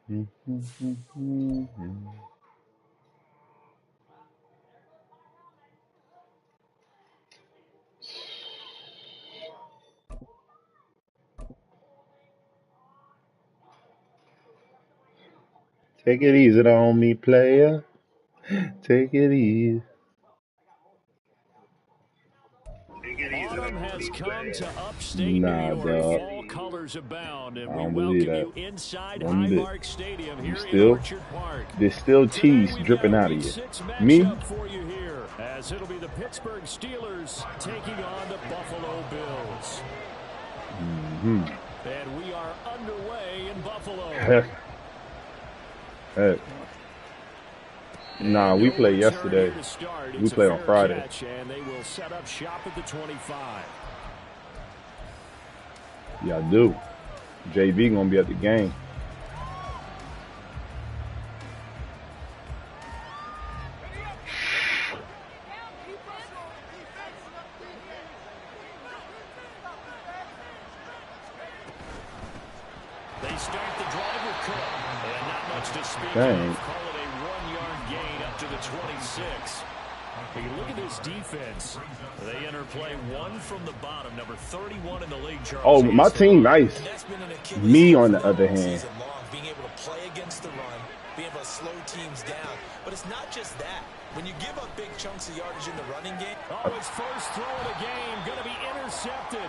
Take it easy on me, player. Take it easy. Autumn has come to upstate New Nah, York. dog. Fall colors abound, and I we don't believe welcome that. you inside One bit. Highmark Stadium You here in still? Orchard Park. There's still Today cheese we've dripping got a out of Week you. 6 Me? matchup for you here, as it'll be the Pittsburgh Steelers taking on the Buffalo Bills. And we are underway in Buffalo. Heck. Nah, we played yesterday. We played on Friday. And they will set up shop at the 25. Yeah, I do. JB gonna be at the game. They start the drive with Cook. And not much to speak Dang. of. Call it a 1-yard gain up to the 26. Hey, look at this defense. They enter play one from the bottom, number 31 in the league. Charles. Oh, my team nice. Me, on the other hand. Being able to play against the run, being able to slow teams down. But it's not just that. When you give up big chunks of yardage in the running game. Oh, his first throw of the game going to be intercepted.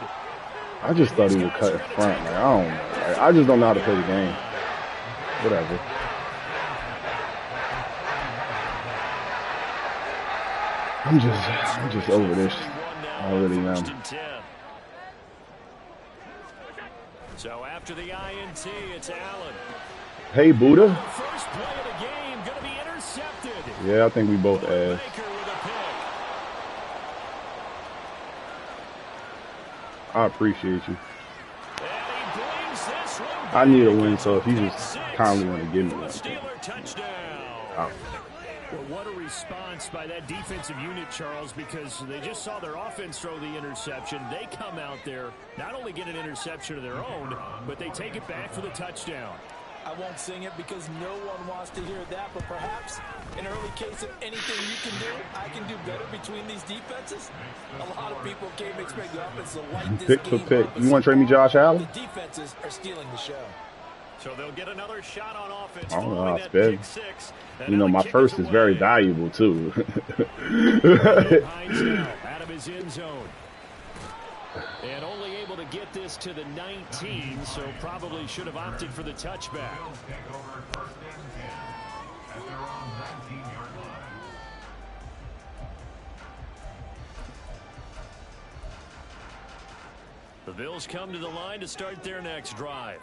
I just thought he would cut in front. Like, I don't know. Like, I just don't know how to play the game. Whatever. I'm just over this. I really am. So after the INT, it's Allen. Hey, Buddha. First play of the game going to be intercepted. Yeah, I think we both asked. I appreciate you. I need a win, so if you just kindly want to give me one. Well, what a response by that defensive unit, Charles, because they just saw their offense throw the interception. They come out there, not only get an interception of their own, but they take it back for the touchdown. I won't sing it because no one wants to hear that, but perhaps an early case of anything you can do, I can do better between these defenses. A lot of people came to expect the offense to light this pick game for pick. up. You want to trade me Josh Allen? The defenses are stealing the show. So they'll get another shot on offense. I don't know how I spell. You know, my first is very valuable, too. Out of his end zone. And only able to get this to the 19, so probably should have opted for the touchback. The Bills come to the line to start their next drive.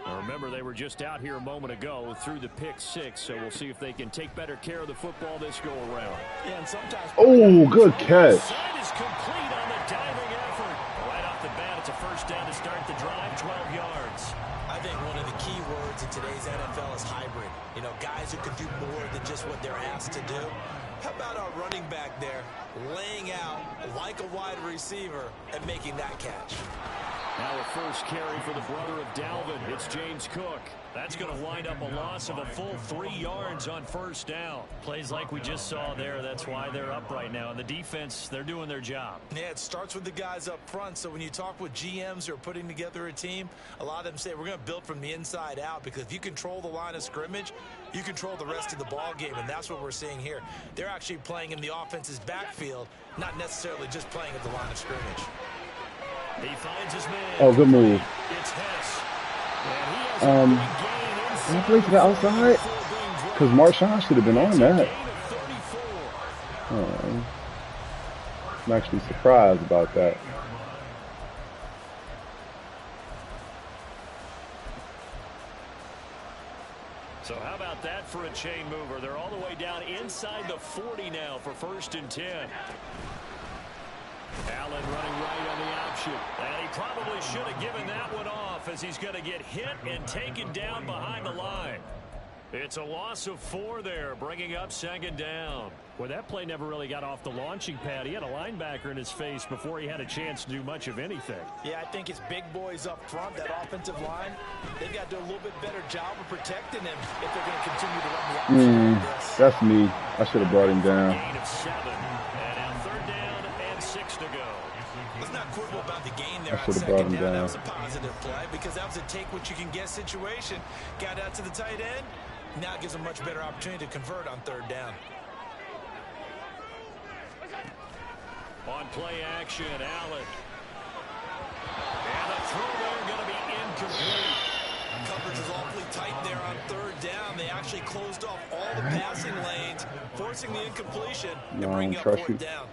Now remember, they were just out here a moment ago through the pick 6, so we'll see if they can take better care of the football this go around. Yeah, and sometimes oh, good catch. Side is complete on the diving effort. Right off the bat, it's a first down to start the drive, 12 yards. I think one of the key words in today's NFL is hybrid. You know, guys who can do more than just what they're asked to do. How about our running back there laying out like a wide receiver and making that catch? Now a first carry for the brother of Dalvin. It's James Cook. That's going to wind up a loss of a full 3 yards on first down. Plays like we just saw there. That's why they're up right now. And the defense, they're doing their job. Yeah, it starts with the guys up front. So when you talk with GMs who are putting together a team, a lot of them say we're going to build from the inside out, because if you control the line of scrimmage, you control the rest of the ball game, and that's what we're seeing here. They're actually playing in the offense's backfield, not necessarily just playing at the line of scrimmage. He finds his man. Oh, good move. It's Hess. Can I play to the outside? Because Marshawn should have been on that. I'm actually surprised about that. So how about that for a chain mover? They're all the way down inside the 40 now for 1st and 10. Allen running right on the option. And he probably should have given that one off, as he's going to get hit and taken down behind the line. It's a loss of 4 there, bringing up 2nd down. Well, that play never really got off the launching pad. He had a linebacker in his face before he had a chance to do much of anything. Yeah, I think it's big boys up front, that offensive line. They've got to do a little bit better job of protecting him if they're going to continue to run the option like this. That's me. I should have brought him down. Gain of 7, and now 3rd down and 6 to go. Let's not quibble about the gain there on I should have brought 2nd him down. down. That was a positive play because that was a take-what-you-can-get situation. Got out to the tight end. Now it gives a much better opportunity to convert on 3rd down. On play action, Allen. And the throw there going to be incomplete. Coverage is awfully tight there on 3rd down. They actually closed off all the passing lanes, forcing the incompletion and bringing up 4th down.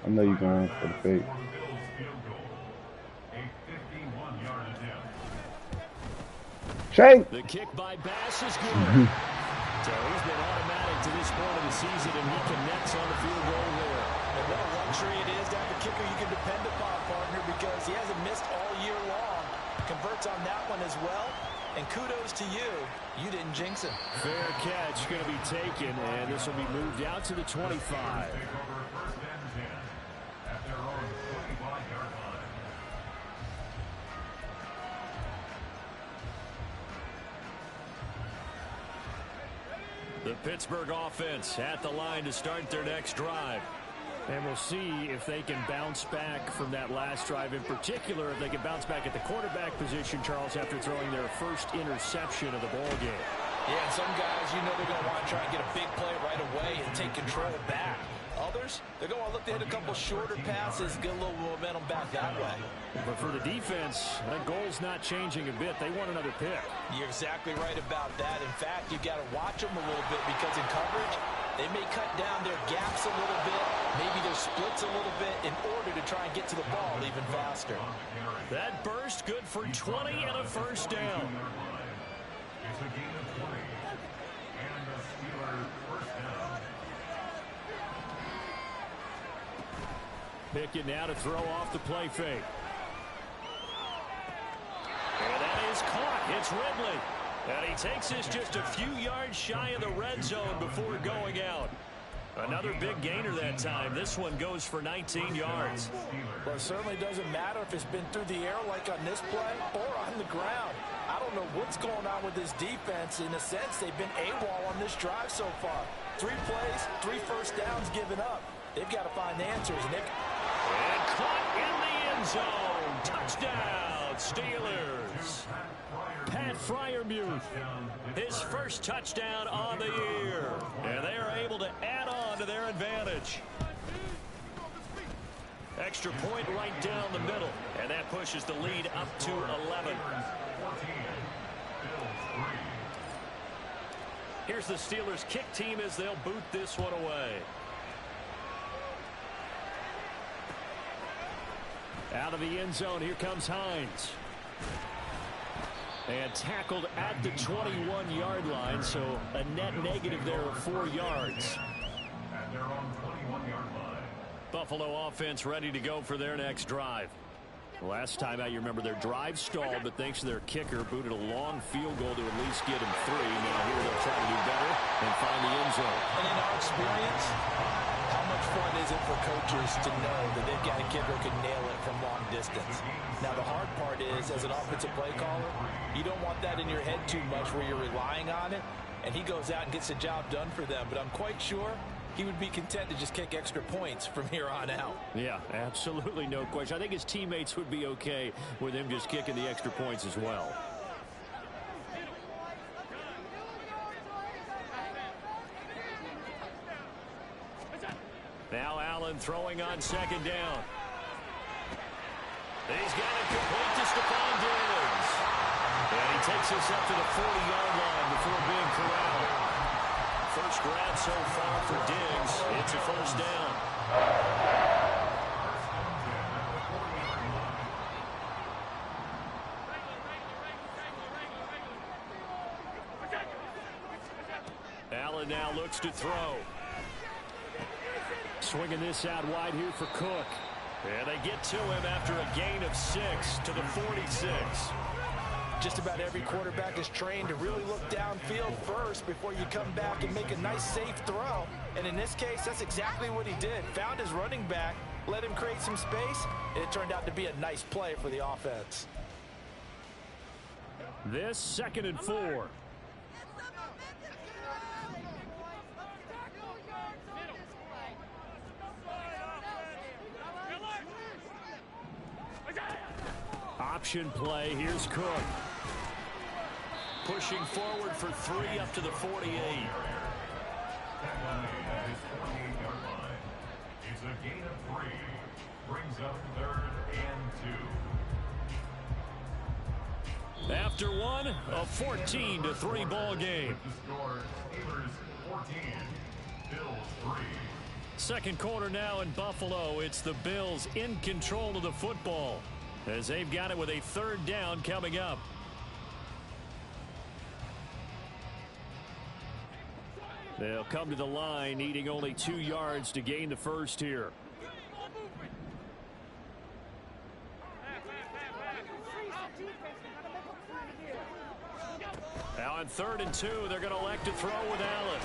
I know you're going for the fake. Shank! The kick by Bass is good. So he's been automatic to this point of the season, and he connects on the field goal there. And what a luxury it is to have a kicker you can depend upon, partner, because he hasn't missed all year long. Converts on that one as well. And kudos to you. You didn't jinx him. Fair catch going to be taken, and this will be moved out to the 25. The Pittsburgh offense at the line to start their next drive. And we'll see if they can bounce back from that last drive, in particular, if they can bounce back at the quarterback position, Charles, after throwing their first interception of the ball game. Yeah, and some guys, you know they're going to want to try and get a big play right away and take control back. Others, they're going to look to hit a couple shorter passes, get a little momentum back that way. But for the defense, that goal's not changing a bit. They want another pick. You're exactly right about that. In fact, you've got to watch them a little bit because in coverage, they may cut down their gaps a little bit, maybe their splits a little bit in order to try and get to the ball even faster. That burst good for 20 and a 1st down. It's a gain of 20 and the Steelers' 1st down. Pickett now to throw off the play fake. And that is caught. It's Ridley. And he takes this just a few yards shy of the red zone before going out. Another big gainer that time. This one goes for 19 yards. Well, it certainly doesn't matter if it's been through the air like on this play or on the ground. I don't know what's going on with this defense. In a sense, they've been AWOL on this drive so far. 3 plays, 3 first downs given up. They've got to find answers, Nick. And caught in the end zone. Touchdown, Steelers. Pat Freiermuth, his first touchdown on the year. And they are able to add on to their advantage. Extra point right down the middle. And that pushes the lead up to 11. Here's the Steelers kick team as they'll boot this one away. Out of the end zone, here comes Hines. And tackled at the 21-yard line, so a net negative there of 4 yards. At their own 21-yard line. Buffalo offense ready to go for their next drive. Last time out, you remember their drive stalled, but thanks to their kicker, booted a long field goal to at least get him 3. Now here they'll try to do better and find the end zone. And in our experience, how much fun is it for coaches to know that they've got a kicker who can nail it from long distance? Now, the hard part is, as an offensive play caller, you don't want that in your head too much where you're relying on it, and he goes out and gets the job done for them. But I'm quite sure he would be content to just kick extra points from here on out. Yeah, absolutely no question. I think his teammates would be okay with him just kicking the extra points as well. Now Allen throwing on 2nd down. He's got it complete to Stephon Diggs. And he takes us up to the 40-yard line before being corralled. First grab so far for Diggs. It's a 1st down. Allen now looks to throw. Swinging this out wide here for Cook. And they get to him after a gain of 6 to the 46. Just about every quarterback is trained to really look downfield first before you come back and make a nice, safe throw. And in this case, that's exactly what he did. Found his running back, let him create some space, and it turned out to be a nice play for the offense. This 2nd and 4. Option play. Here's Cook. Pushing forward for 3 up to the 48. It's a gain of 3. Brings up 3rd and 2. After one, a 14-3 ball game. The score, Steelers 14, Bills 3. Second quarter now in Buffalo. It's the Bills in control of the football as they've got it with a 3rd down coming up. They'll come to the line needing only 2 yards to gain the first here. Now on 3rd and 2, they're going to elect to throw with Allen.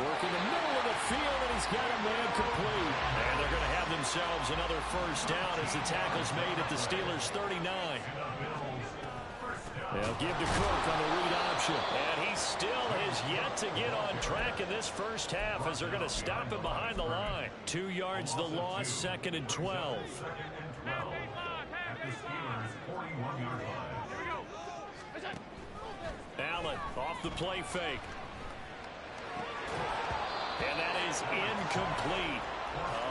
Work in the middle of the field, and he's got a man complete. And they're going to have themselves another first down as the tackle's made at the Steelers' 39. They'll give to Cook on the read option. And he still has yet to get on track in this first half as they're going to stop him behind the line. 2 yards the loss, 2nd and 12. At the Steelers' 41-yard line. Allen off the play fake. And that is incomplete.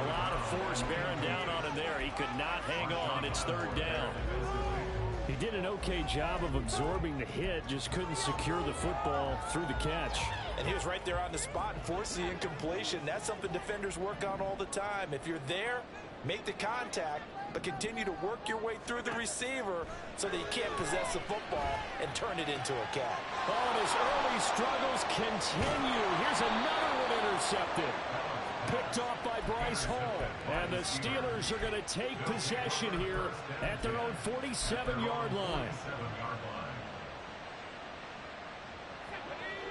A lot of force bearing down on him there. He could not hang on. It's 3rd down. He did an okay job of absorbing the hit, just couldn't secure the football through the catch. And he was right there on the spot and forced the incompletion. That's something defenders work on all the time. If you're there, make the contact, but continue to work your way through the receiver so that you can't possess the football and turn it into a catch. Oh, and his early struggles continue. Here's another one intercepted. Picked off by Bryce Hall. And the Steelers are going to take possession here at their own 47-yard line.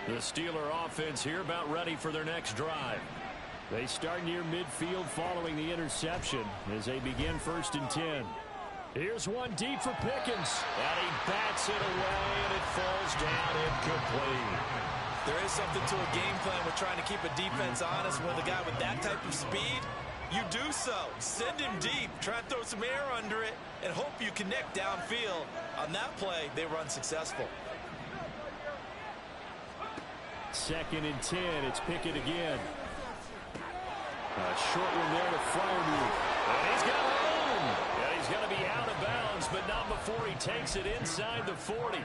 The Steeler offense here about ready for their next drive. They start near midfield following the interception as they begin 1st and 10. Here's one deep for Pickens. And he bats it away, and it falls down incomplete. There is something to a game plan with trying to keep a defense honest with a guy with that type of speed. You do so. Send him deep. Try and throw some air under it and hope you connect downfield. On that play, they run successful. 2nd and 10. It's Pickett again. A short one there to Freiermuth. And he's got room. And he's going to be out of bounds, but not before he takes it inside the 40.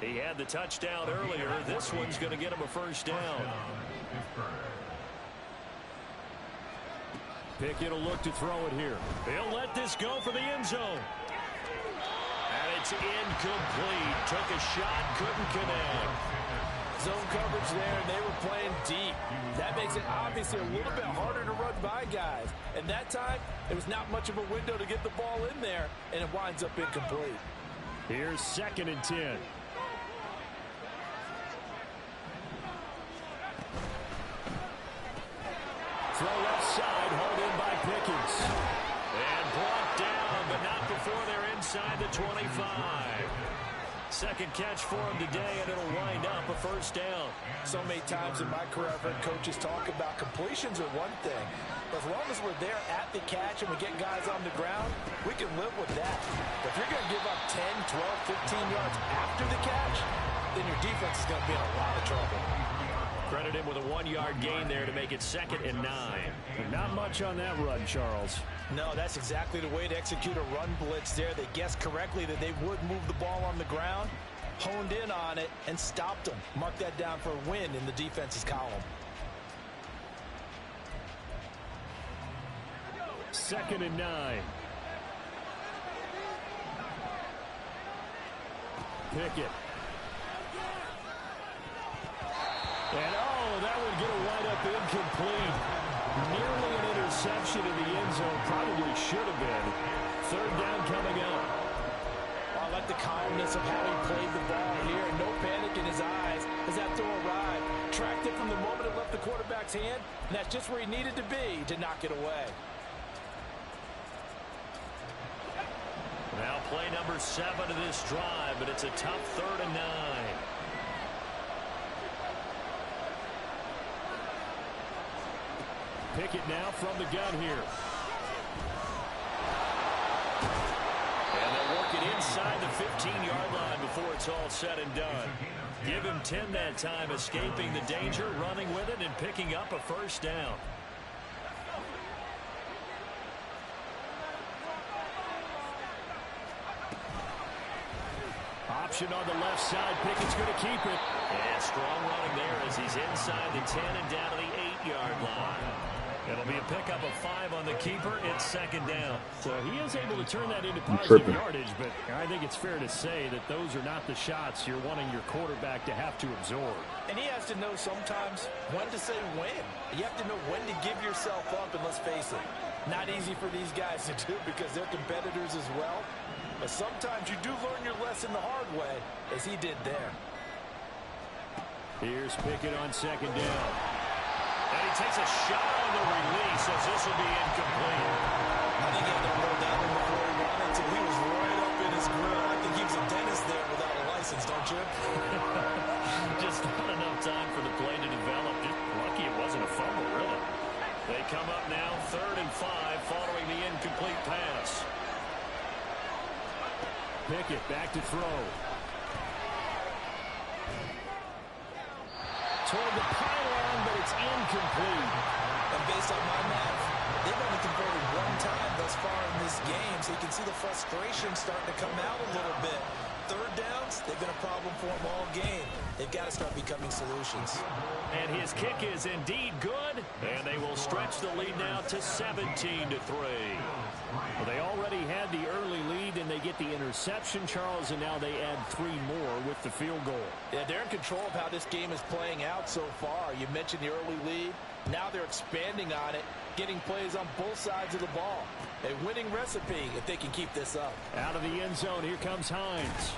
He had the touchdown earlier. This one's going to get him a first down. Pickett will look to throw it here. He'll let this go for the end zone. And it's incomplete. Took a shot, couldn't connect. Zone coverage there, and they were playing deep. That makes it obviously a little bit harder to run by guys. And that time, it was not much of a window to get the ball in there, and it winds up incomplete. Here's 2nd and 10. Throw left side, hauled in by Pickens. And brought down, but not before they're inside the 25. Second catch for him today, and it'll wind up a first down. So many times in my career, I've heard coaches talk about completions are one thing. But as long as we're there at the catch and we get guys on the ground, we can live with that. But if you're going to give up 10, 12, 15 yards after the catch, then your defense is going to be in a lot of trouble. Credit him with a 1-yard gain there to make it 2nd and 9. Not much on that run, Charles. No, that's exactly the way to execute a run blitz there. They guessed correctly that they would move the ball on the ground, honed in on it, and stopped them. Mark that down for a win in the defense's column. 2nd and 9. Pickett. And that would get a wide-up incomplete. Nearly an interception in the end zone. Probably should have been. 3rd down coming up. I like the calmness of how he played the ball here. No panic in his eyes as that throw arrived. Tracked it from the moment it left the quarterback's hand, and that's just where he needed to be to knock it away. Now play number 7 of this drive, but it's a tough 3rd and 9. Pickett now from the gun here. And they'll work it inside the 15-yard line before it's all said and done. Give him 10 that time, escaping the danger, running with it, and picking up a first down. Option on the left side. Pickett's going to keep it. And strong running there as he's inside the 10 and down to the 8-yard line. It'll be a pickup of 5 on the keeper. It's 2nd down. So he is able to turn that into positive yardage, but I think it's fair to say that those are not the shots you're wanting your quarterback to have to absorb. And he has to know sometimes when to say when. You have to know when to give yourself up, and let's face it, not easy for these guys to do because they're competitors as well. But sometimes you do learn your lesson the hard way, as he did there. Here's Pickett on 2nd down. And he takes a shot on the release as this will be incomplete. I think he had to hold that one before he wanted to. He was right up in his grill. I think he was a dentist there without a license, don't you? Just not enough time for the play to develop. Just lucky it wasn't a fumble, really. They come up now 3rd and 5 following the incomplete pass. Pickett back to throw. Toward the pylon, but it's incomplete. And based on my math, they've only converted 1 time thus far in this game, so you can see the frustration starting to come out a little bit. 3rd downs, they've been a problem for them all game. They've got to start becoming solutions. And his kick is indeed good, and they will stretch the lead now to 17-3. Well, they already had the early lead, and they get the interception, Charles, and now they add 3 more with the field goal. Yeah, they're in control of how this game is playing out so far. You mentioned the early lead. Now they're expanding on it, getting plays on both sides of the ball. A winning recipe if they can keep this up. Out of the end zone, here comes Hines.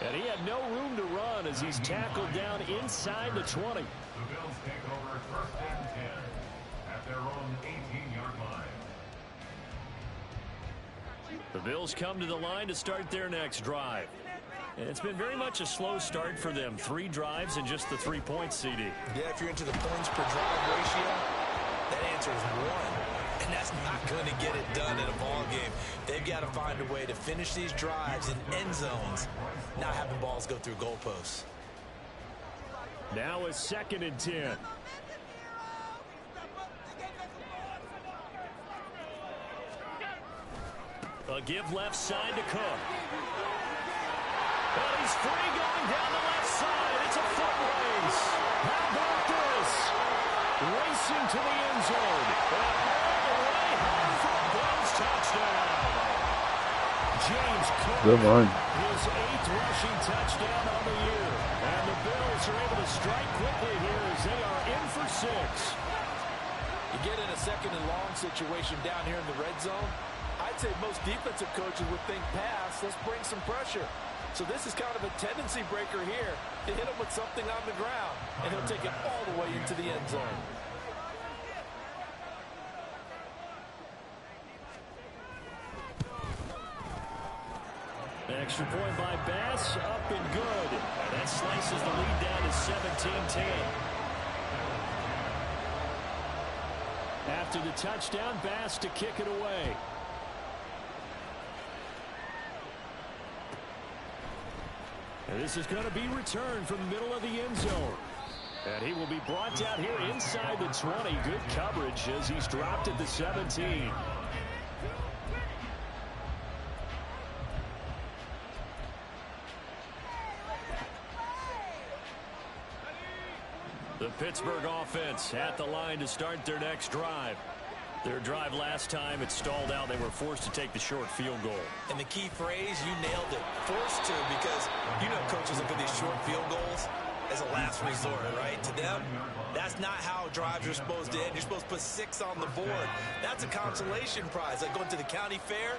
And he had no room to run as he's tackled down inside the 20. The Bills take over 1st and 10 at their own 18-yard line. The Bills come to the line to start their next drive. And it's been very much a slow start for them. 3 drives and just the 3 points, CD. Yeah, if you're into the points per drive ratio, that answer is 1. And that's not going to get it done in a ball game. They've got to find a way to finish these drives in end zones, not having balls go through goalposts. Now a 2nd and 10. A give left side to Cook. But he's free going down the left side. It's a foot race. How about this? Racing to the end zone. And all the way home for a Bills touchdown. James Cook. Good run. His 8th rushing touchdown on the year. And the Bills are able to strike quickly here as they are in for 6. You get in a 2nd and long situation down here in the red zone. I'd say most defensive coaches would think pass. Let's bring some pressure. So this is kind of a tendency breaker here to hit him with something on the ground. And he'll take it all the way into the end zone. Extra point by Bass, up and good. And that slices the lead down to 17-10. After the touchdown, Bass to kick it away. And this is going to be returned from the middle of the end zone. And he will be brought down here inside the 20. Good coverage as he's dropped at the 17. The Pittsburgh offense at the line to start their next drive. Their drive last time, it stalled out. They were forced to take the short field goal. And the key phrase, you nailed it. Forced to, because you know coaches will put these short field goals as a last resort, right? To them, that's not how drives are supposed to end. You're supposed to put 6 on the board. That's a consolation prize. Like going to the county fair,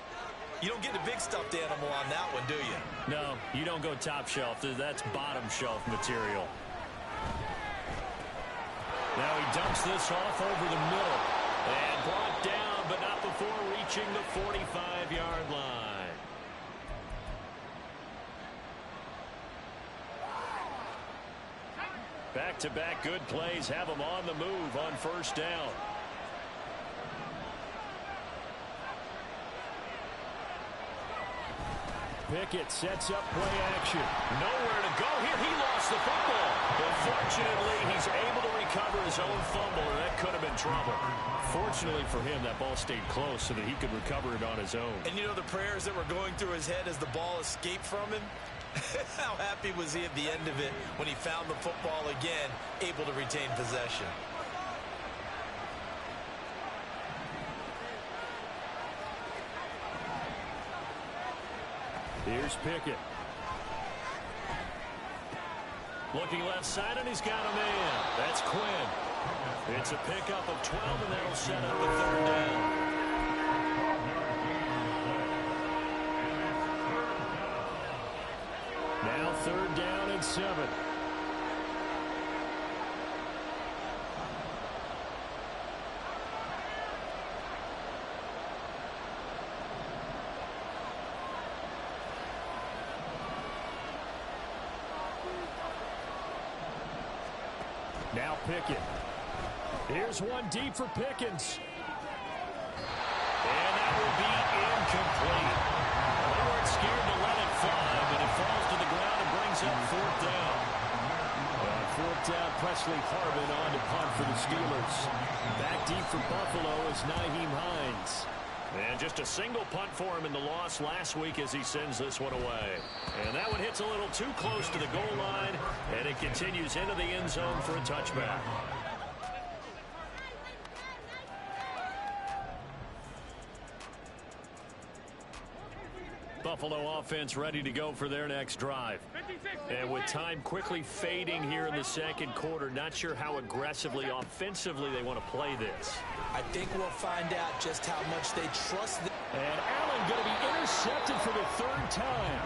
You don't get a big stuffed animal on that one, do you? No, you don't go top shelf. That's bottom shelf material. Now he dumps this off over the middle. And brought down, but not before reaching the 45-yard line. Back-to-back good plays have him on the move on first down. Pickett sets up play action. Nowhere to go here. He lost the football. But fortunately, he's able to recover his own fumble, and that could have been trouble. Fortunately for him, that ball stayed close so that he could recover it on his own. And you know the prayers that were going through his head as the ball escaped from him? How happy was he at the end of it when he found the football again, able to retain possession? Here's Pickett. Looking left side, and he's got a man. That's Quinn. It's a pickup of 12, and that'll set up the third down. Now third down and 7. Now Pickett. Here's one deep for Pickens. And that will be incomplete. They weren't scared to let it fly, but it falls to the ground and brings up fourth down. On fourth down, Presley Harvin on to punt for the Steelers. Back deep for Buffalo is Nyheim Hines. And just a single punt for him in the loss last week as he sends this one away. And that one hits a little too close to the goal line, and it continues into the end zone for a touchback. Buffalo offense ready to go for their next drive. And with time quickly fading here in the second quarter, not sure how aggressively, offensively they want to play this. I think we'll find out just how much they trust. And Allen going to be intercepted for the third time.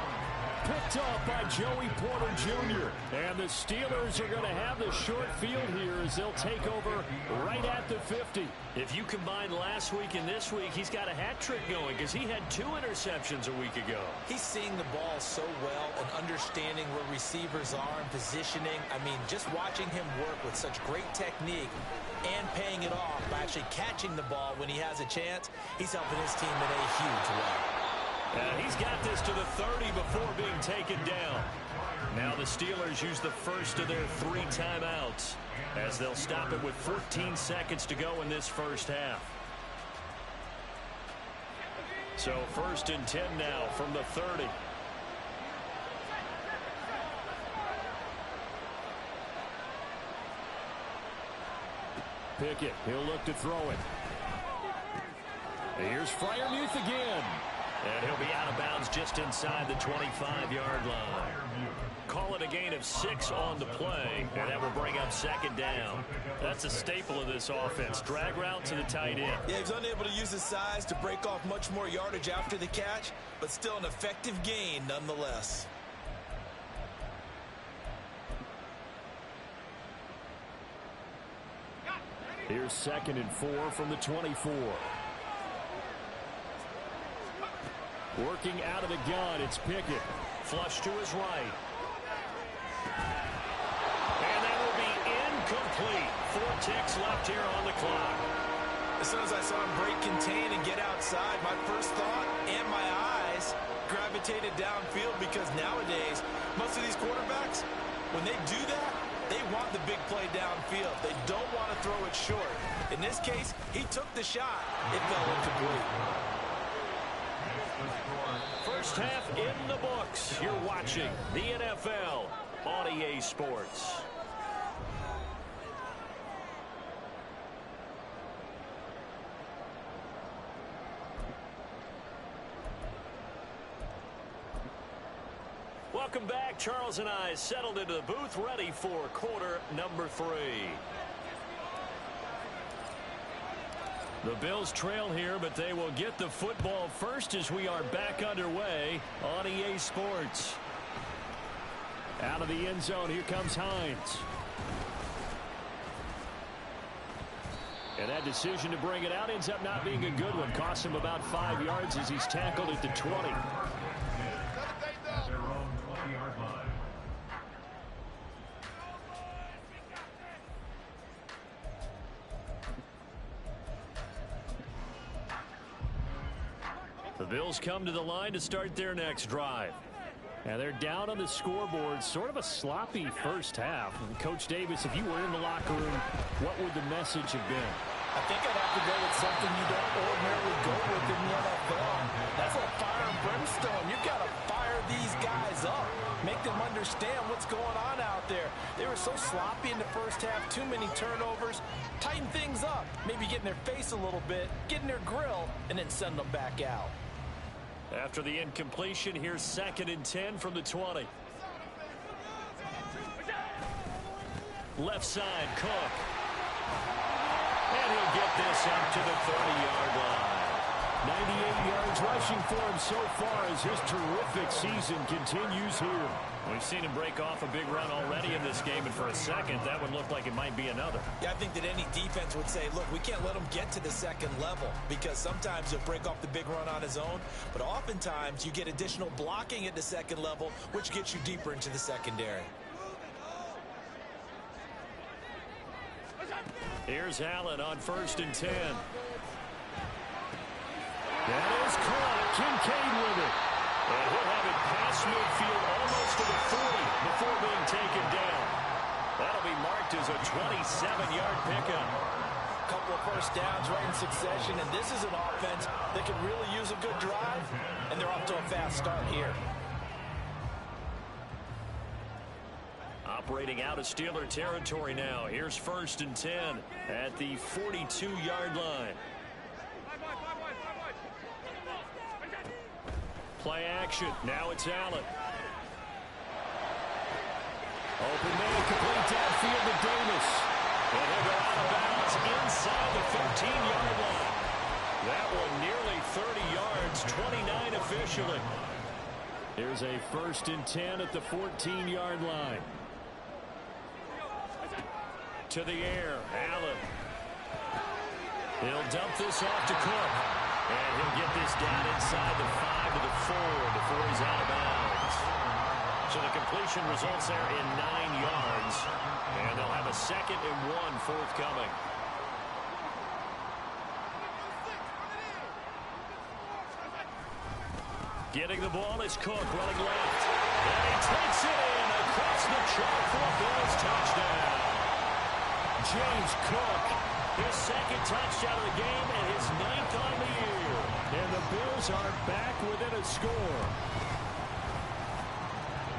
Picked off by Joey Porter Jr. And the Steelers are going to have the short field here as they'll take over right at the 50. If you combine last week and this week, he's got a hat trick going because he had 2 interceptions a week ago. He's seeing the ball so well and understanding where receivers are and positioning. I mean, just watching him work with such great technique and paying it off by actually catching the ball when he has a chance, he's helping his team in a huge way. He's got this to the 30 before being taken down. Now the Steelers use the first of their 3 timeouts as they'll stop it with 14 seconds to go in this first half. So first and 10 now from the 30. Pickett, he'll look to throw it. Here's Freiermuth again. And he'll be out of bounds just inside the 25-yard line. Call it a gain of 6 on the play, and that will bring up second down. That's a staple of this offense. Drag route to the tight end. Yeah, he's unable to use his size to break off much more yardage after the catch, but still an effective gain nonetheless. Here's second and 4 from the 24. Working out of the gun, it's Pickett. Flush to his right. And that will be incomplete. 4 ticks left here on the clock. As soon as I saw him break, contain, and get outside, my first thought and my eyes gravitated downfield because nowadays, most of these quarterbacks, when they do that, they want the big play downfield. They don't want to throw it short. In this case, he took the shot. It fell incomplete. First half in the books. You're watching the NFL on EA Sports. Welcome back. Charles and I settled into the booth, ready for quarter number 3. The Bills trail here, but they will get the football first as we are back underway on EA Sports. Out of the end zone, here comes Hines. And that decision to bring it out ends up not being a good one. Costs him about 5 yards as he's tackled at the 20. At their own 20-yard line. The Bills come to the line to start their next drive. And they're down on the scoreboard. Sort of a sloppy first half. And Coach Davis, if you were in the locker room, what would the message have been? I think I'd have to go with something you don't ordinarily go with in the NFL. That's like fire and brimstone. You've got to fire these guys up. Make them understand what's going on out there. They were so sloppy in the first half. Too many turnovers. Tighten things up. Maybe get in their face a little bit. Get in their grill. And then send them back out. After the incompletion, here's 2nd and 10 from the 20. Left side, Cook. And he'll get this up to the 30-yard line. 98 yards rushing for him so far as his terrific season continues here. We've seen him break off a big run already in this game, and for a second, that would look like it might be another. Yeah, I think that any defense would say, look, we can't let him get to the second level because sometimes he'll break off the big run on his own, but oftentimes you get additional blocking at the second level, which gets you deeper into the secondary. Here's Allen on 1st and 10. That is caught. Kincaid with it. And he'll have it past midfield almost to the 40 before being taken down. That'll be marked as a 27-yard pickup. Couple of first downs right in succession, and this is an offense that could really use a good drive, and they're off to a fast start here. Operating out of Steeler territory now. Here's 1st and 10 at the 42-yard line. Play action. Now it's Allen. Open man, complete downfield to Davis. And he'll go out of bounds inside the 13-yard line. That one nearly 30 yards, 29 officially. Here's a 1st and 10 at the 14-yard line. To the air, Allen. He'll dump this off to Cook. And he'll get this down inside the 5 to the 4 before he's out of bounds. So the completion results there in 9 yards. And they'll have a 2nd and 1 forthcoming. Getting the ball is Cook running left. And he takes it in across the chalk for a Bills touchdown. James Cook, his 2nd touchdown of the game and his 9th on the year. And the Bills are back within a score.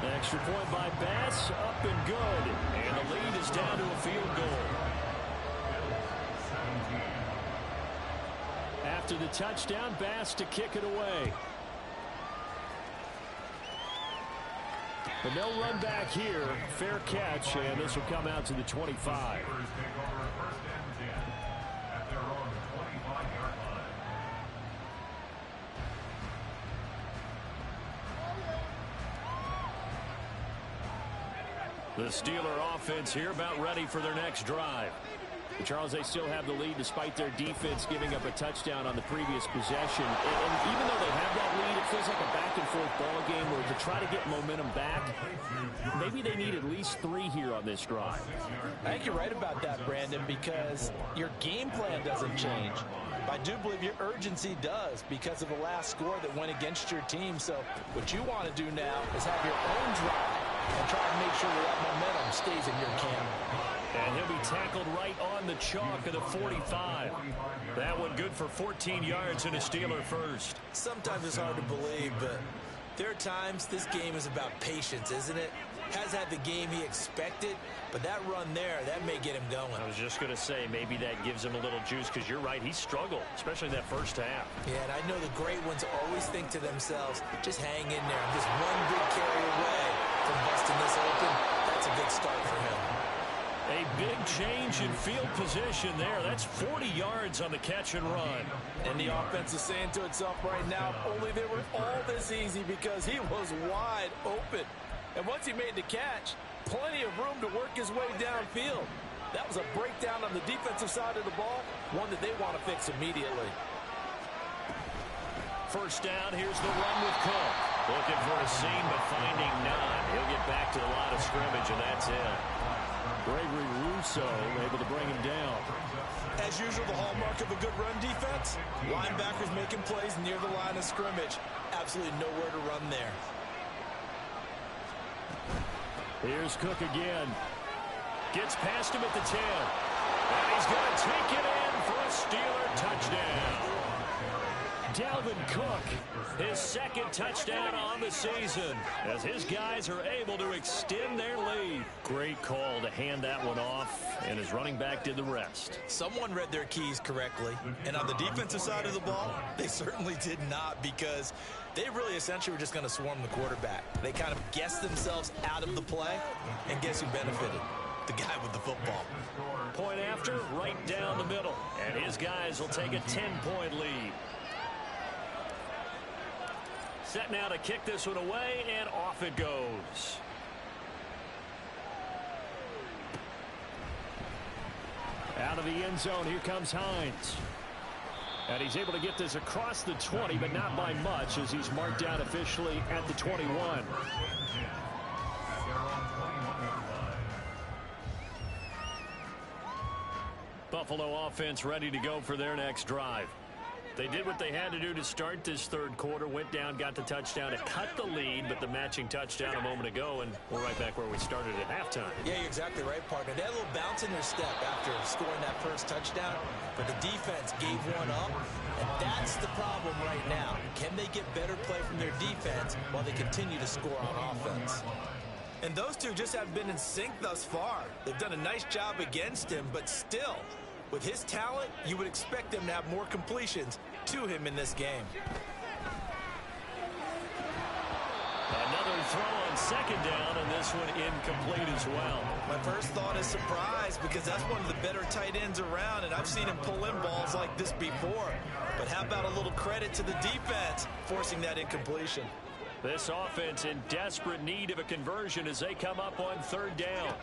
An extra point by Bass, up and good. And the lead is down to a field goal. After the touchdown, Bass to kick it away. But no run back here. Fair catch, and this will come out to the 25. The Steeler offense here about ready for their next drive. But Charles, they still have the lead despite their defense giving up a touchdown on the previous possession. And even though they have that lead, it feels like a back-and-forth ball game where to try to get momentum back, maybe they need at least 3 here on this drive. I think you're right about that, Brandon, because your game plan doesn't change. I do believe your urgency does because of the last score that went against your team. So what you want to do now is have your own drive and try to make sure that momentum stays in your camp. And he'll be tackled right on the chalk of the 45. That one good for 14 yards and a Steeler first. Sometimes it's hard to believe, but there are times this game is about patience, isn't it? Has had the game he expected, but that run there, that may get him going. I was just going to say, maybe that gives him a little juice, because you're right, he struggled, especially in that first half. Yeah, and I know the great ones always think to themselves, just hang in there. I'm just one good carry away from busting this open. That's a good start for him. A big change in field position there. That's 40 yards on the catch and run. And the offense is saying to itself right now, only they were all this easy because he was wide open. And once he made the catch, plenty of room to work his way downfield. That was a breakdown on the defensive side of the ball, one that they want to fix immediately. First down, here's the run with Cook. Looking for a seam, but finding none. He'll get back to the line of scrimmage, and that's it. Gregory Rousseau able to bring him down. As usual, the hallmark of a good run defense, linebackers making plays near the line of scrimmage. Absolutely nowhere to run there. Here's Cook again. Gets past him at the 10. And he's going to take it in for a Steeler touchdown. Dalvin Cook, his second touchdown on the season, as his guys are able to extend their lead. Great call to hand that one off, and his running back did the rest. Someone read their keys correctly, and on the defensive side of the ball, they certainly did not, because they really essentially were just going to swarm the quarterback. They kind of guessed themselves out of the play, and guess who benefited? The guy with the football. Point after, right down the middle, and his guys will take a 10-point lead. Set now to kick this one away, and off it goes. Out of the end zone, here comes Hines. And he's able to get this across the 20, but not by much, as he's marked down officially at the 21. Buffalo offense ready to go for their next drive. They did what they had to do to start this third quarter, went down, got the touchdown to cut the lead, but the matching touchdown a moment ago, and we're right back where we started at halftime. Yeah, you're exactly right, partner. They had a little bounce in their step after scoring that first touchdown, but the defense gave one up, and that's the problem right now. Can they get better play from their defense while they continue to score on offense? And those two just haven't been in sync thus far. They've done a nice job against him, but still, with his talent, you would expect them to have more completions to him in this game. Another throw on second down, and this one incomplete as well. My first thought is surprise, because that's one of the better tight ends around, and I've seen him pull in balls like this before. But how about a little credit to the defense forcing that incompletion? This offense in desperate need of a conversion as they come up on third down.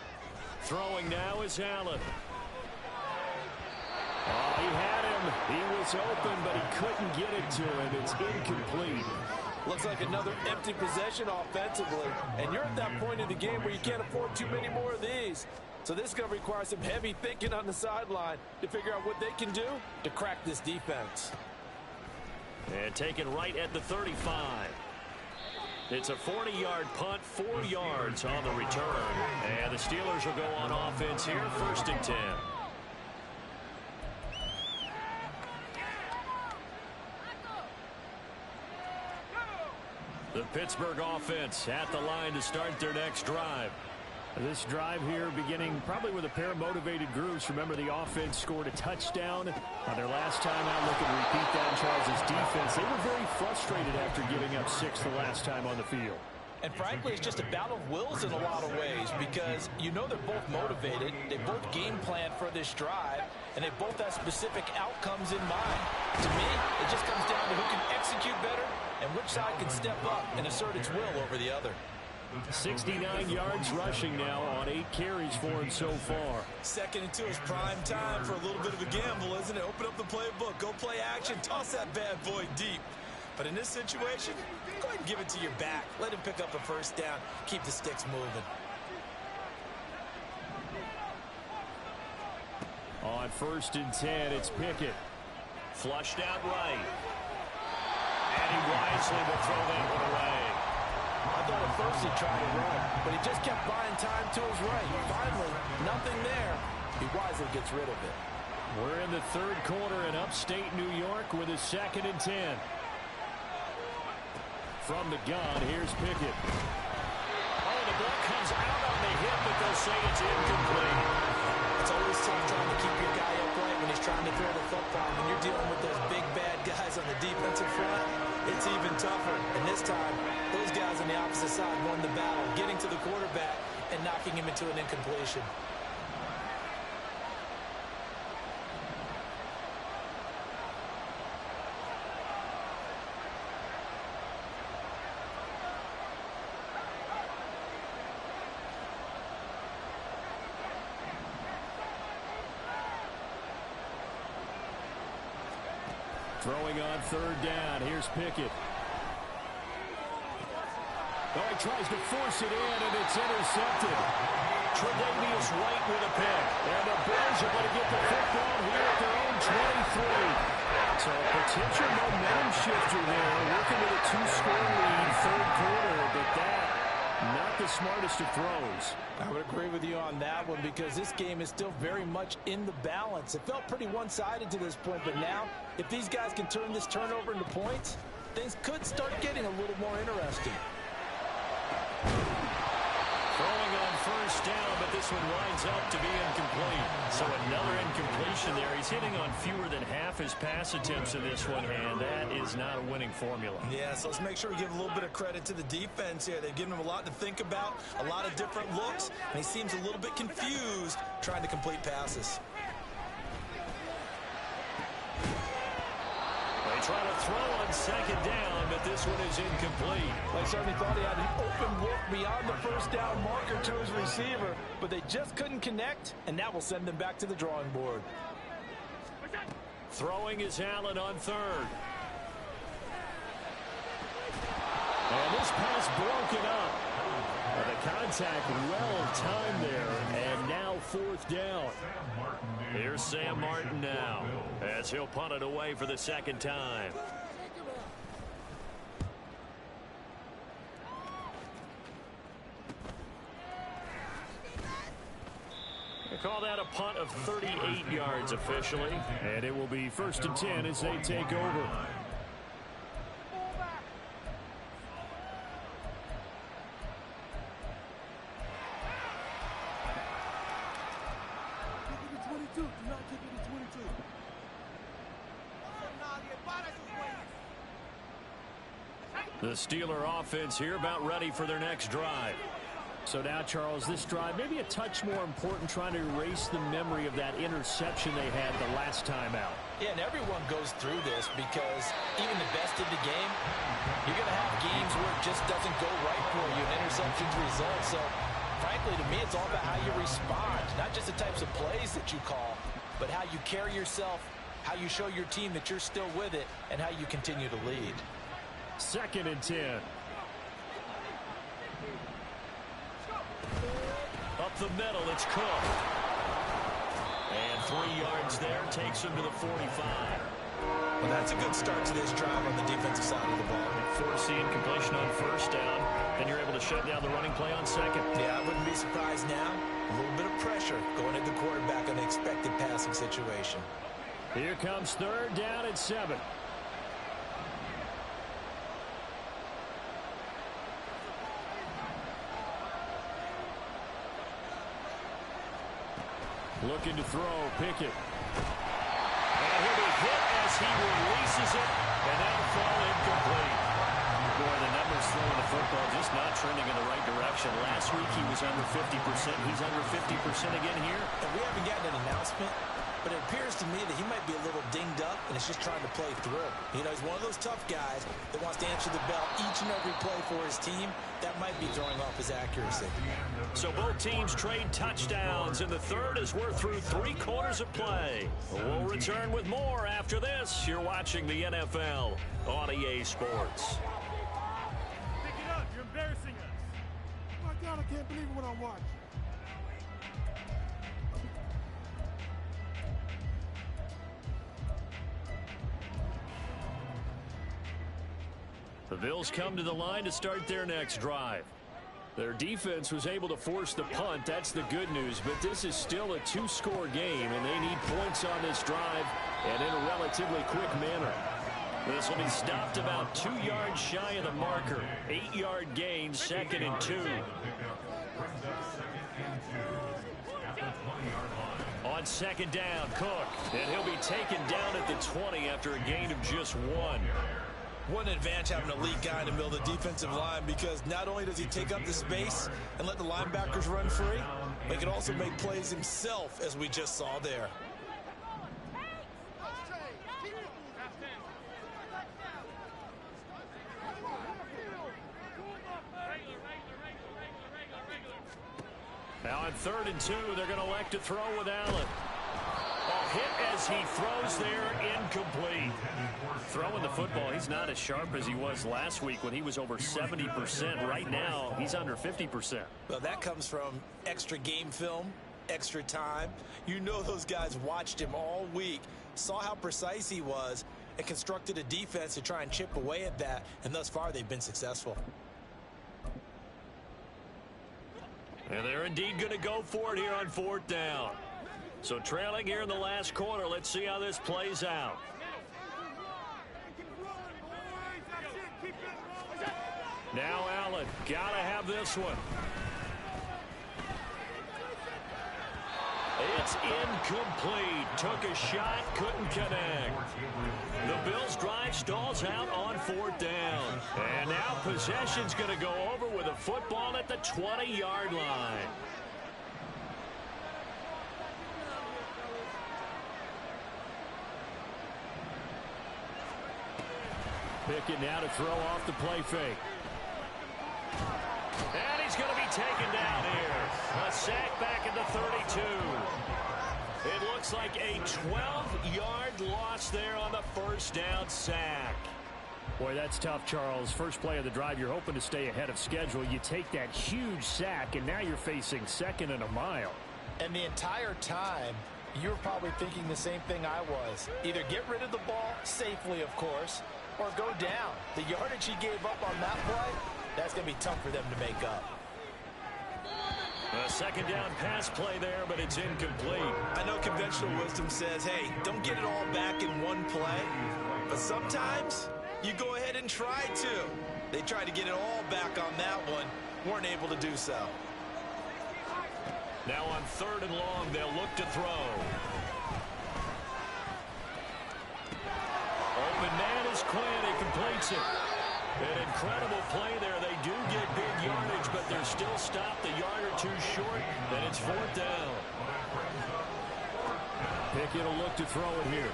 Throwing now is Allen. Oh, he had him. He was open, but he couldn't get it to him. It's incomplete. Looks like another empty possession offensively. And you're at that point in the game where you can't afford too many more of these. So this is going to require some heavy thinking on the sideline to figure out what they can do to crack this defense. And taken right at the 35. It's a 40-yard punt, 4 yards on the return. And the Steelers will go on offense here, 1st and 10. The Pittsburgh offense at the line to start their next drive. This drive here beginning probably with a pair of motivated Guruz. Remember, the offense scored a touchdown on their last time out. Looking to repeat that in Charles' defense. They were very frustrated after giving up 6 the last time on the field. And frankly, it's just a battle of wills in a lot of ways, because you know they're both motivated, they both game plan for this drive, and they both have specific outcomes in mind. To me, it just comes down to who can execute better and which side can step up and assert its will over the other. 69 yards rushing now on 8 carries for him so far. 2nd and 2 is prime time for a little bit of a gamble, isn't it? Open up the playbook, go play action, toss that bad boy deep. But in this situation, go ahead and give it to your back. Let him pick up a first down. Keep the sticks moving. On 1st and 10, it's Pickett. Flushed out right. And he wisely will throw that one away. I thought at first he tried to run, but he just kept buying time to his right. Finally, nothing there. He wisely gets rid of it. We're in the 3rd quarter in upstate New York with a 2nd and 10. From the gun, here's Pickett. Oh, the ball comes out on the hip, but they'll say it's incomplete. It's always tough trying to keep your guy upright when he's trying to throw the football. When you're dealing with those big, bad guys on the defensive front, it's even tougher. And this time, those guys on the opposite side won the battle, getting to the quarterback and knocking him into an incompletion. Throwing on third down. Here's Pickett. Oh, he tries to force it in, and it's intercepted. Tre'Davious White with a pick. And the Bears are going to get the football here at their own 23. So a potential momentum shifter there. Working with a 2-score lead, third quarter. But that, not the smartest of throws. I would agree with you on that one because this game is still very much in the balance. It felt pretty one-sided to this point, but now, if these guys can turn this turnover into points, things could start getting a little more interesting. Throwing on first down, but this one winds up to be incomplete. So another incompletion there. He's hitting on fewer than half his pass attempts in this one, and that is not a winning formula. Yeah, so let's make sure we give a little bit of credit to the defense here. They've given him a lot to think about, a lot of different looks, and he seems a little bit confused trying to complete passes. They try to throw on second down, but this one is incomplete. They certainly thought he had an open look beyond the first down marker to his receiver, but they just couldn't connect, and that will send them back to the drawing board. Throwing is Allen on third. And this pass broken up. The contact well timed there, and now fourth down. Here's Sam Martin now, as he'll punt it away for the second time. They call that a punt of 38 yards officially, and it will be 1st and 10 as they take over. The Steeler offense here about ready for their next drive. So now, Charles, this drive maybe a touch more important, trying to erase the memory of that interception they had the last time out. Yeah, and everyone goes through this because even the best in the game, you're going to have games where it just doesn't go right for you, and interceptions result. So, frankly, to me, it's all about how you respond, not just the types of plays that you call, but how you carry yourself, how you show your team that you're still with it, and how you continue to lead. 2nd and 10. Up the middle, it's Cook. And 3 yards there, takes him to the 45. Well, that's a good start to this drive on the defensive side of the ball. Force the incompletion on first down, then you're able to shut down the running play on second. Yeah, I wouldn't be surprised now. A little bit of pressure going at the quarterback on an expected passing situation. Here comes 3rd down and 7. Looking to throw, Pickett. And he'll be hit as he releases it, and that'll fall incomplete. Boy, the numbers throwing the football just not trending in the right direction. Last week he was under 50%. He's under 50% again here. And we haven't gotten an announcement, but it appears to me that he might be a little dinged up and is just trying to play through. You know, he's one of those tough guys that wants to answer the bell each and every play for his team. That might be throwing off his accuracy. So both teams trade touchdowns in the third as we're through 3 quarters of play. We'll return with more after this. You're watching the NFL on EA Sports. Pick it up. You're embarrassing us. Oh my God, I can't believe what I'm watching. The Bills come to the line to start their next drive. Their defense was able to force the punt. That's the good news. But this is still a 2-score game, and they need points on this drive and in a relatively quick manner. This will be stopped about 2 yards shy of the marker. 8-yard gain, 2nd and 2. On 2nd down, Cook. And he'll be taken down at the 20 after a gain of just 1. What an advantage having an elite guy in the middle of the defensive line, because not only does he take up the space and let the linebackers run free, but he can also make plays himself, as we just saw there. Now on 3rd and 2, they're going to elect to throw with Allen. Oh, hit as he throws there, incomplete. Throwing the football, he's not as sharp as he was last week when he was over 70%. Right now, he's under 50%. Well, that comes from extra game film, extra time. You know those guys watched him all week, saw how precise he was, and constructed a defense to try and chip away at that, and thus far they've been successful. And they're indeed going to go for it here on 4th down. So trailing here in the last quarter, let's see how this plays out. Now Allen, gotta have this one. It's incomplete. Took a shot, couldn't connect. The Bills' drive stalls out on 4th down. And now possession's going to go over with a football at the 20-yard line. Pickett now to throw off the play fake. And he's going to be taken down here. A sack back at the 32. It looks like a 12-yard loss there on the 1st down sack. Boy, that's tough, Charles. First play of the drive, you're hoping to stay ahead of schedule. You take that huge sack, and now you're facing 2nd and a mile. And the entire time, you were probably thinking the same thing I was. Either get rid of the ball, safely, of course, or go down. The yardage he gave up on that play, that's going to be tough for them to make up. A 2nd down pass play there, but it's incomplete. I know conventional wisdom says, hey, don't get it all back in one play. But sometimes you go ahead and try to. They tried to get it all back on that one. Weren't able to do so. Now on 3rd and long, they'll look to throw. Open man is Quinn. He completes it. An incredible play there. They do get big yardage, but they're still stopped a yard or two short, and it's 4th down. Pickett will look to throw it here.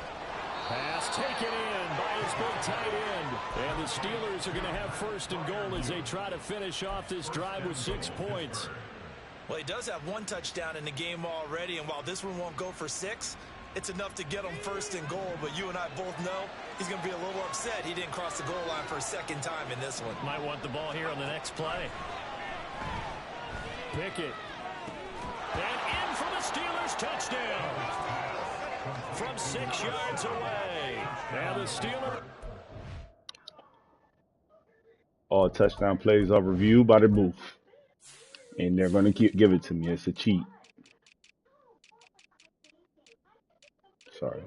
Pass taken in by his big tight end. And the Steelers are going to have 1st and goal as they try to finish off this drive with 6 points. Well, he does have 1 touchdown in the game already, and while this one won't go for 6, it's enough to get him 1st and goal, but you and I both know he's going to be a little upset he didn't cross the goal line for a 2nd time in this one. Might want the ball here on the next play. Pickett. And in for the Steelers, touchdown. From 6 yards away. Now the Steelers. All touchdown plays are reviewed by the booth. And they're going to give it to me. It's a cheat. Sorry.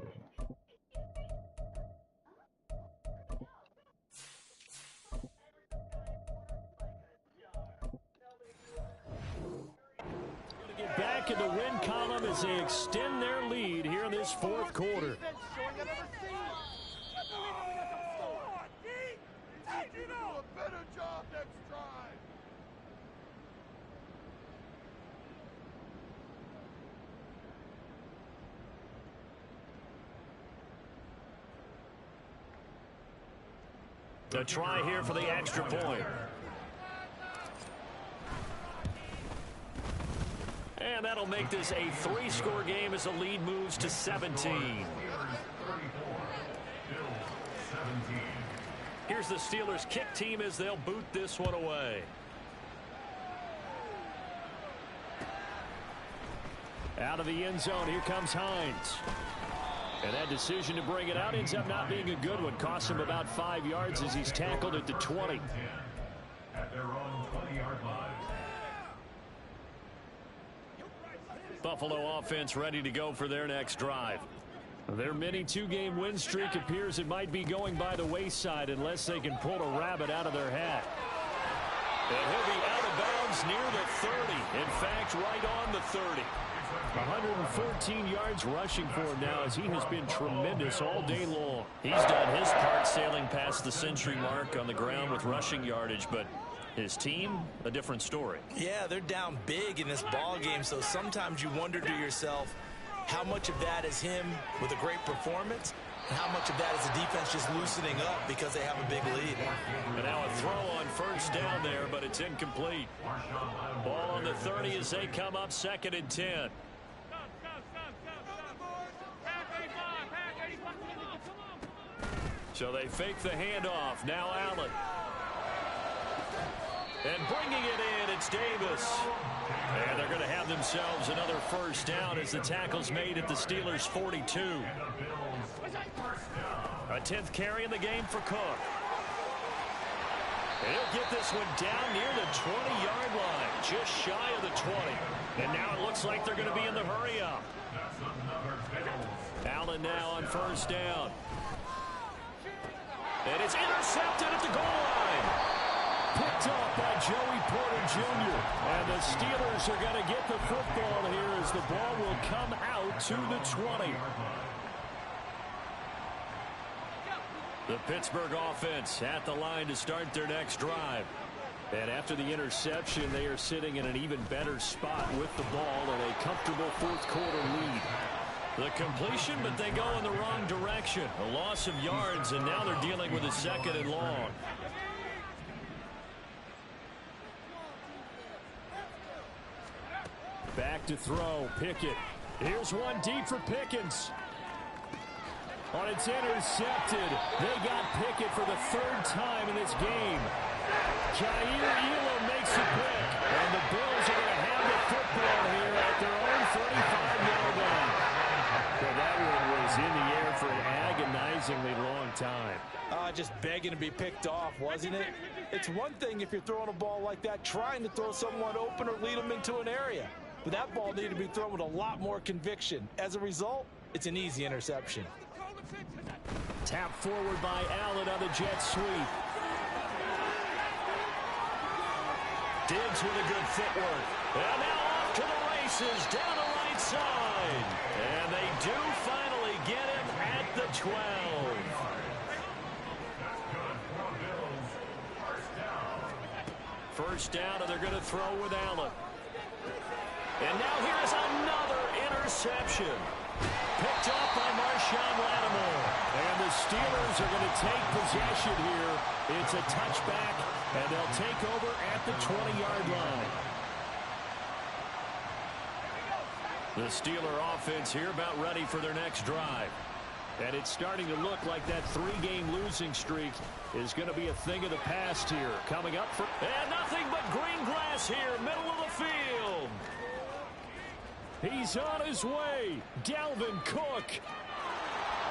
Get back in the win column as they extend their lead here in this 4th quarter. A try here for the extra point. And that'll make this a 3-score game as the lead moves to 17. Here's the Steelers kick team as they'll boot this one away. Out of the end zone, here comes Hines. And that decision to bring it out ends up not being a good one. Costs him about 5 yards as he's tackled at the 20. At their own 20-yard line. Buffalo offense ready to go for their next drive. Their mini 2-game win streak appears it might be going by the wayside unless they can pull a rabbit out of their hat. And he'll be out of bounds near the 30. In fact, right on the 30. 114 yards rushing for him now as he has been tremendous all day long. He's done his part sailing past the century mark on the ground with rushing yardage, but his team, a different story. Yeah, they're down big in this ball game, so sometimes you wonder to yourself how much of that is him with a great performance and how much of that is the defense just loosening up because they have a big lead. And now a throw on 1st down there, but it's incomplete. Ball on the 30 as they come up 2nd and 10. So they fake the handoff. Now Allen. And bringing it in, it's Davis. And they're going to have themselves another first down as the tackle's made at the Steelers' 42. A 10th carry in the game for Cook. He'll get this one down near the 20-yard line, just shy of the 20. And now it looks like they're going to be in the hurry-up. Allen now on first down. And it's intercepted at the goal line. Picked up by Joey Porter Jr. And the Steelers are going to get the football here as the ball will come out to the 20. The Pittsburgh offense at the line to start their next drive. And after the interception, they are sitting in an even better spot with the ball and a comfortable fourth quarter lead. The completion, but they go in the wrong direction. A loss of yards, and now they're dealing with a 2nd and long. Back to throw, Pickett. Here's one deep for Pickens. And it's intercepted. They got Pickett for the 3rd time in this game. Jair Elam makes a pick. And the Bills are going to have the football here at their own 35-yard line. Well, that one was in the air for an agonizingly long time. Just begging to be picked off, wasn't it? It's one thing if you're throwing a ball like that, trying to throw someone open or lead them into an area. But that ball needed to be thrown with a lot more conviction. As a result, it's an easy interception. Tap forward by Allen on the jet sweep. Diggs with a good footwork. And now off to the races down the right side. And they do finally get him at the 12. First down, and they're going to throw with Allen. And now here's another interception. Picked up by Marshawn Lattimore. And the Steelers are going to take possession here. It's a touchback, and they'll take over at the 20-yard line. The Steeler offense here about ready for their next drive. And it's starting to look like that 3-game losing streak is going to be a thing of the past here. Coming up for... And nothing but green grass here, middle of the field. He's on his way. Dalvin Cook.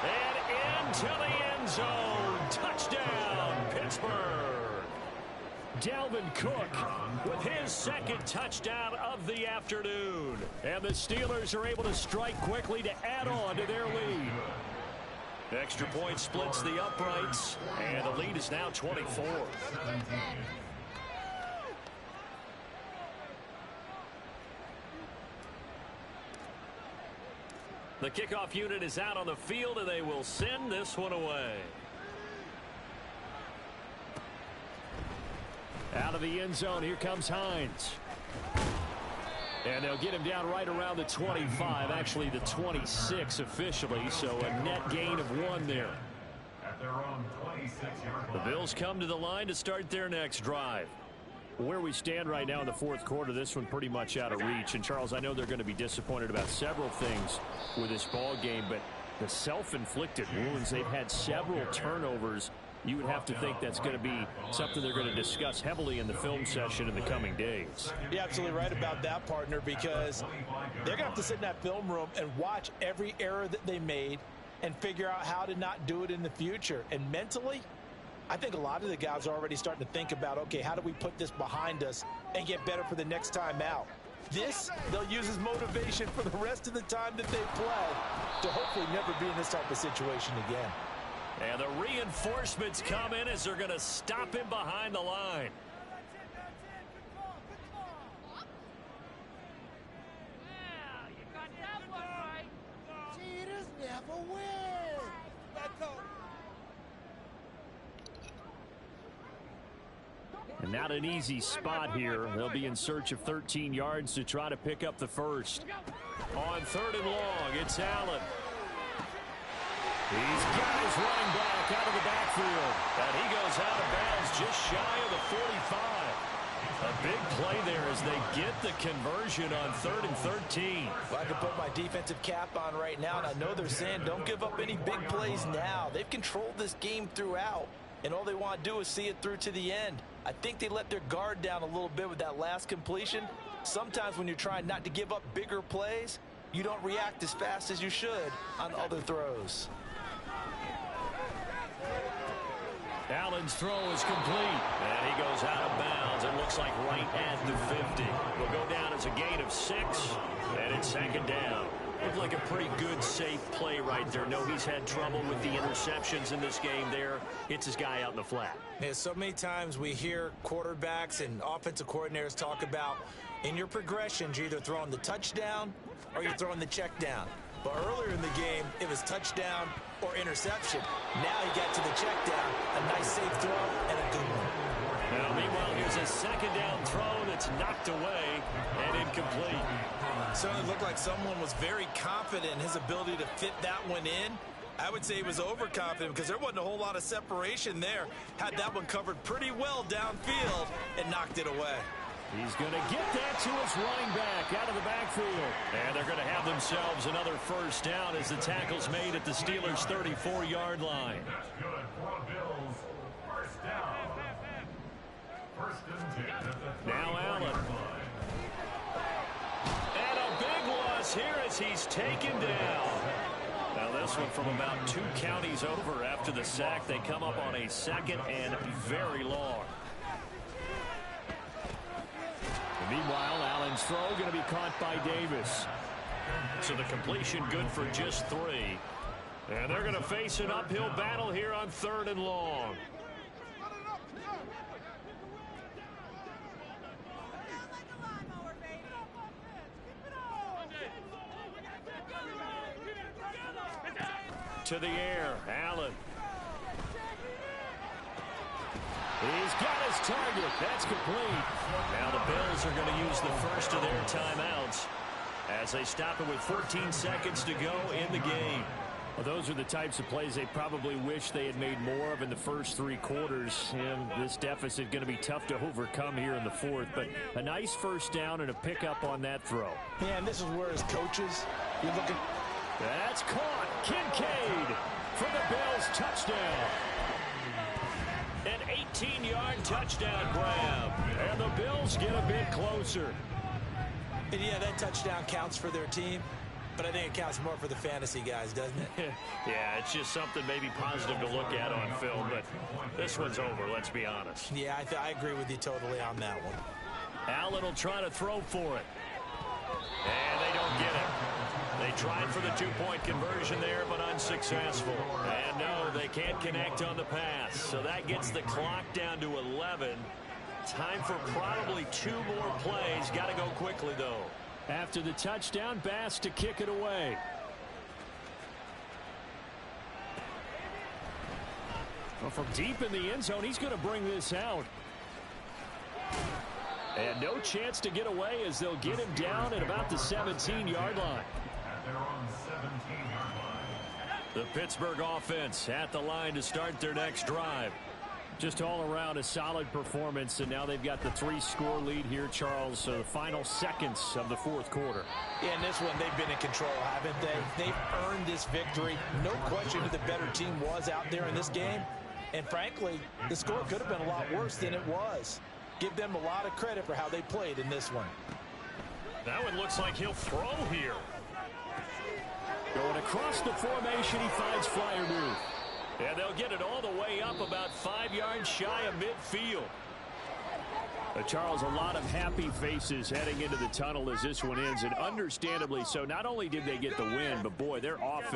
And into the end zone. Touchdown, Pittsburgh. Dalvin Cook with his 2nd touchdown of the afternoon. And the Steelers are able to strike quickly to add on to their lead. Extra point splits the uprights, and the lead is now 24. The kickoff unit is out on the field, and they will send this one away. Out of the end zone, here comes Hines. And they'll get him down right around the 25, actually the 26 officially, so a net gain of 1 there. The Bills come to the line to start their next drive. Where we stand right now in the fourth quarter, this one pretty much out of reach. And, Charles, I know they're going to be disappointed about several things with this ball game, but the self-inflicted wounds, they've had several turnovers. You would have to think that's going to be something they're going to discuss heavily in the film session in the coming days. You're absolutely right about that, partner, because they're going to have to sit in that film room and watch every error that they made and figure out how to not do it in the future. And mentally, I think a lot of the guys are already starting to think about, okay, how do we put this behind us and get better for the next time out? This, they'll use as motivation for the rest of the time that they play to hopefully never be in this type of situation again. And the reinforcements come in as they're going to stop him behind the line. Yeah, you got that one right. Cheaters never win. Let's go. And not an easy spot here. They'll be in search of 13 yards to try to pick up the first. On 3rd and long, it's Allen. He's got his running back out of the backfield. And he goes out of bounds just shy of the 45. A big play there as they get the conversion on 3rd and 13. Well, I can put my defensive cap on right now, and I know they're saying don't give up any big plays now. They've controlled this game throughout, and all they want to do is see it through to the end. I think they let their guard down a little bit with that last completion. Sometimes when you're trying not to give up bigger plays, you don't react as fast as you should on other throws. Allen's throw is complete, and he goes out of bounds. It looks like right at the 50. Will go down as a gain of 6, and it's 2nd down. Looked like a pretty good, safe play right there. No, he's had trouble with the interceptions in this game there. Hits his guy out in the flat. Yeah, so many times we hear quarterbacks and offensive coordinators talk about in your progressions, you're either throwing the touchdown or you're throwing the check down. But earlier in the game, it was touchdown or interception. Now he got to the check down, a nice safe throw, and a good one. Now, meanwhile, here's a 2nd down throw that's knocked away and incomplete. Certainly looked like someone was very confident in his ability to fit that one in. I would say he was overconfident because there wasn't a whole lot of separation there. Had that one covered pretty well downfield and knocked it away. He's going to get that to his running back out of the backfield. And they're going to have themselves another 1st down as the tackle's made at the Steelers' 34-yard line. That's good for the Bills. 1st down. 1st and 10 at the 34-yard Now Allen. line. And a big loss here as he's taken down. Now this one from about 2 counties over after the sack. They come up on a 2nd and very long. Meanwhile, Allen's throw going to be caught by Davis. So the completion good for just 3. And they're going to face an uphill battle here on 3rd and long. To the air, Allen. He's got his target. That's complete. Now the Bills are going to use the first of their timeouts as they stop it with 14 seconds to go in the game. Well, those are the types of plays they probably wish they had made more of in the first 3 quarters. And this deficit going to be tough to overcome here in the 4th. But a nice 1st down and a pickup on that throw. Yeah, and this is where as coaches, you're looking. That's caught. Kincaid for the Bills touchdown. An 18-yard touchdown grab. And the Bills get a bit closer. And yeah, that touchdown counts for their team, but I think it counts more for the fantasy guys, doesn't it? Yeah, it's just something maybe positive to look at on film, but this one's over, let's be honest. Yeah, I agree with you totally on that one. Allen will try to throw for it. And they don't get it. They tried for the 2-point conversion there, but unsuccessful. And no, they can't connect on the pass. So that gets the clock down to 11. Time for probably 2 more plays. Got to go quickly, though. After the touchdown, Bass to kick it away. Well, from deep in the end zone, he's going to bring this out. And no chance to get away as they'll get him down at about the 17-yard line. At their own 17-yard line. The Pittsburgh offense at the line to start their next drive. Just all around a solid performance, and now they've got the 3-score lead here, Charles. So the final seconds of the 4th quarter. Yeah, in this one, they've been in control, haven't they? They've earned this victory. No question who the better team was out there in this game. And frankly, the score could have been a lot worse than it was. Give them a lot of credit for how they played in this one. That one looks like he'll throw here. Going across the formation, he finds Freiermuth. And they'll get it all the way up about 5 yards shy of midfield. Charles, a lot of happy faces heading into the tunnel as this one ends, and understandably so. Not only did they get the win, but boy, their offense